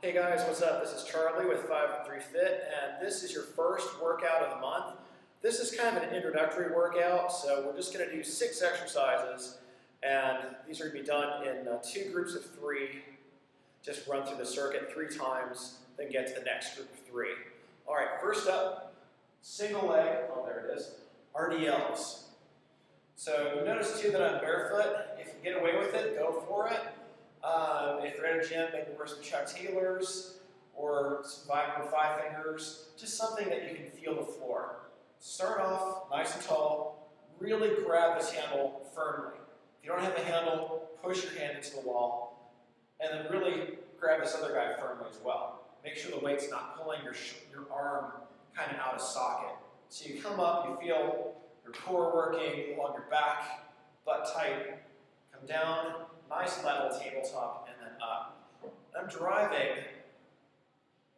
Hey guys, what's up? This is Charlie with 513 Fit, and this is your first workout of the month. This is kind of an introductory workout, so we're just going to do 6 exercises, and these are going to be done in 2 groups of 3. Just run through the circuit 3 times, then get to the next group of 3. All right, first up, single leg, oh there it is, RDLs. So you notice too that I'm barefoot. If you get away with it, go for it. If you're at a gym, maybe wear some Chuck Taylors or some Viper 5 fingers, just something that you can feel the floor. Start off nice and tall, really grab this handle firmly. If you don't have the handle, push your hand into the wall, and then really grab this other guy firmly as well. Make sure the weight's not pulling your arm kind of out of socket. So you come up, you feel your core working along your back, butt tight, come down, nice level tabletop, and then up. I'm driving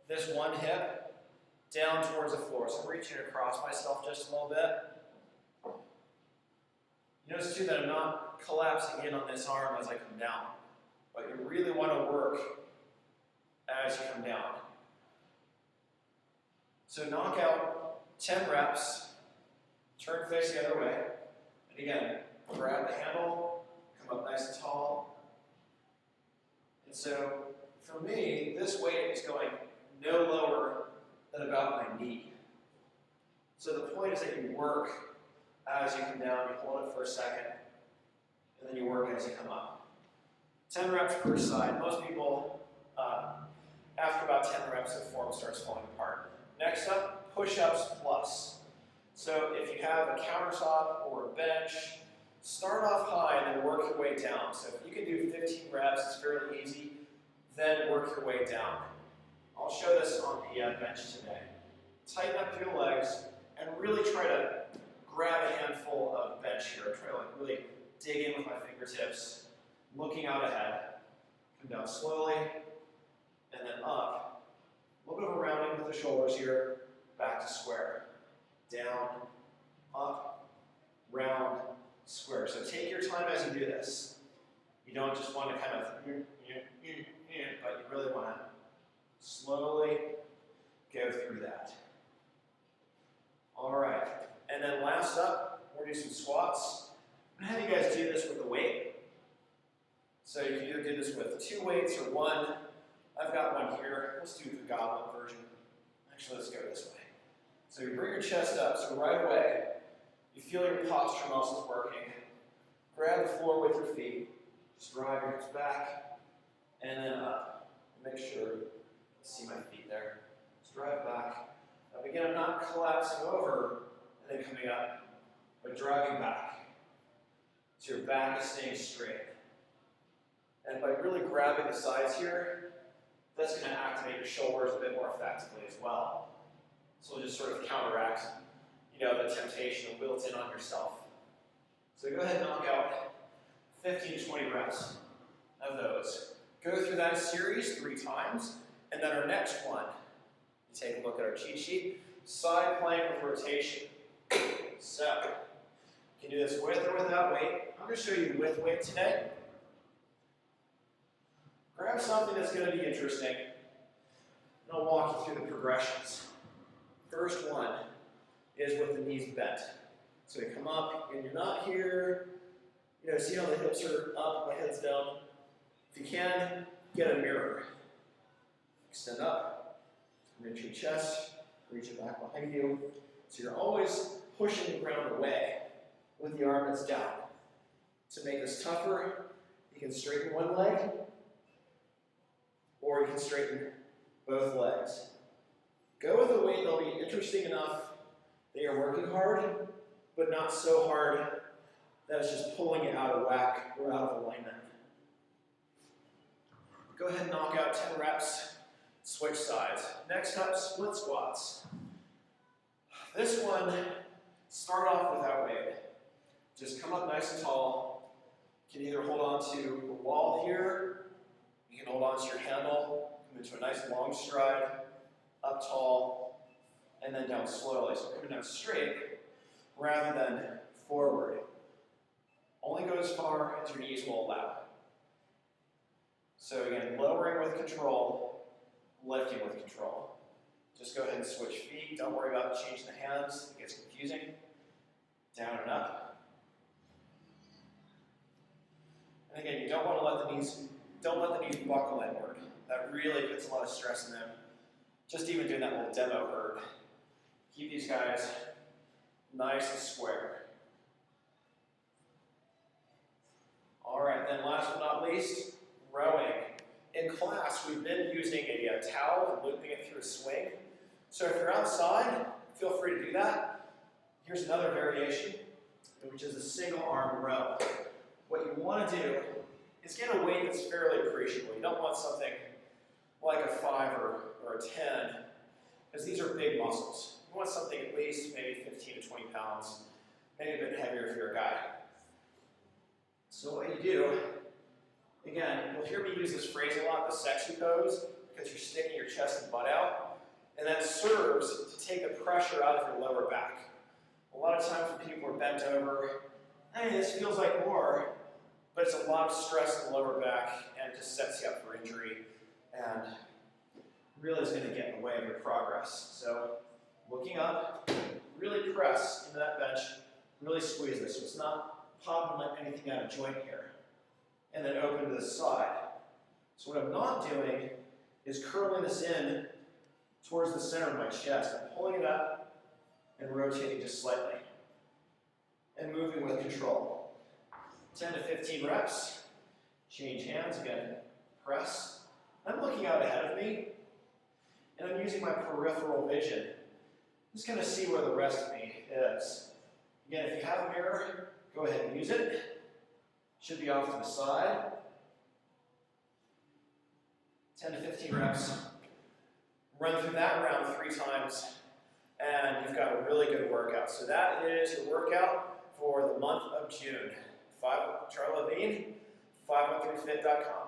this one hip down towards the floor, so I'm reaching across myself just a little bit. You notice too that I'm not collapsing in on this arm as I come down, but you really want to work as you come down. So knock out 10 reps, turn face the other way, and again, grab the handle, come up nice and tall. And so, for me, this weight is going no lower than about my knee. So the point is that you work as you come down, you hold it for a second, and then you work as you come up. 10 reps per side. Most people, after about 10 reps, the form starts falling apart. Next up, push-ups plus. So if you have a countertop or a bench, start off high and then work your way down. So if you can do 15 reps, it's fairly easy, then work your way down. I'll show this on the bench today. Tighten up your legs and really try to grab a handful of bench here. Try to really dig in with my fingertips, looking out ahead. Come down slowly, and then up. A little bit of a rounding with the shoulders here, back to square. Down, up, round, square. So take your time as you do this. You don't just want to kind of, but you really want to slowly go through that. All right, and then last up, we're going to do some squats. I'm going to have you guys do this with a weight. So you can either do this with 2 weights or 1. I've got one here. Let's do the goblet version. Actually, let's go this way. So you bring your chest up, so right away, you feel your posture muscles working. Grab the floor with your feet. Just drive your hips back, and then up. Make sure you see my feet there. Just drive back. Now again, I'm not collapsing over and then coming up, but driving back. So your back is staying straight. And by really grabbing the sides here, that's going to activate your shoulders a bit more effectively as well. So it'll just sort of counteract, the temptation built in on yourself. So go ahead and knock out 15 to 20 reps of those. Go through that series 3 times, and then our next one, you take a look at our cheat sheet, side plank with rotation. So, you can do this with or without weight. I'm going to show you with weight today. Grab something that's going to be interesting, and I'll walk you through the progressions. First one is with the knees bent. So you come up, and you're not here. See how the hips are up, my head's down. If you can, get a mirror. Extend up, reach your chest, reach it back behind you. So you're always pushing the ground away with the arm that's down. To make this tougher, you can straighten one leg, or you can straighten both legs. Go with a weight that'll be interesting enough that you're working hard, but not so hard that it's just pulling you out of whack or out of alignment. Go ahead and knock out 10 reps, switch sides. Next up, split squats. This one, start off without weight. Just come up nice and tall. You can either hold on to the wall here, you can hold on to your handle, come into a nice long stride, up tall, and then down slowly. So coming down straight rather than forward. Only go as far as your knees will allow. So again, lowering with control, lifting with control. Just go ahead and switch feet. Don't worry about changing the hands. It gets confusing. Down and up. And again, you don't want to let the knees, don't let the knees buckle inward. That really puts a lot of stress in them. Just even doing that little demo hurt. Keep these guys nice and square. All right, then last but not least, rowing. In class, we've been using a towel and looping it through a swing. So if you're outside, feel free to do that. Here's another variation, which is a single arm row. What you want to do is get a weight that's fairly appreciable. You don't want something like a 5 or a 10, because these are big muscles. You want something at least maybe 15 to 20 pounds, maybe a bit heavier if you're a guy. So what you do, again, you'll hear me use this phrase a lot, the sexy pose, because you're sticking your chest and butt out, and that serves to take the pressure out of your lower back. A lot of times when people are bent over, hey, this feels like more, but it's a lot of stress in the lower back, and it just sets you up for injury, and really is going to get in the way of your progress. So, looking up, really press into that bench, really squeeze this, so it's not popping like anything out of joint here. And then open to the side. So what I'm not doing is curling this in towards the center of my chest. I'm pulling it up and rotating just slightly. And moving with control. 10 to 15 reps. Change hands again. Press. I'm looking out ahead of me. And I'm using my peripheral vision. Just kind of see where the rest of me is. Again, if you have a mirror, go ahead and use it. Should be off to the side. 10 to 15 reps. Run through that round 3 times, and you've got a really good workout. So that is your workout for the month of June. Charlie Levine, 513fit.com.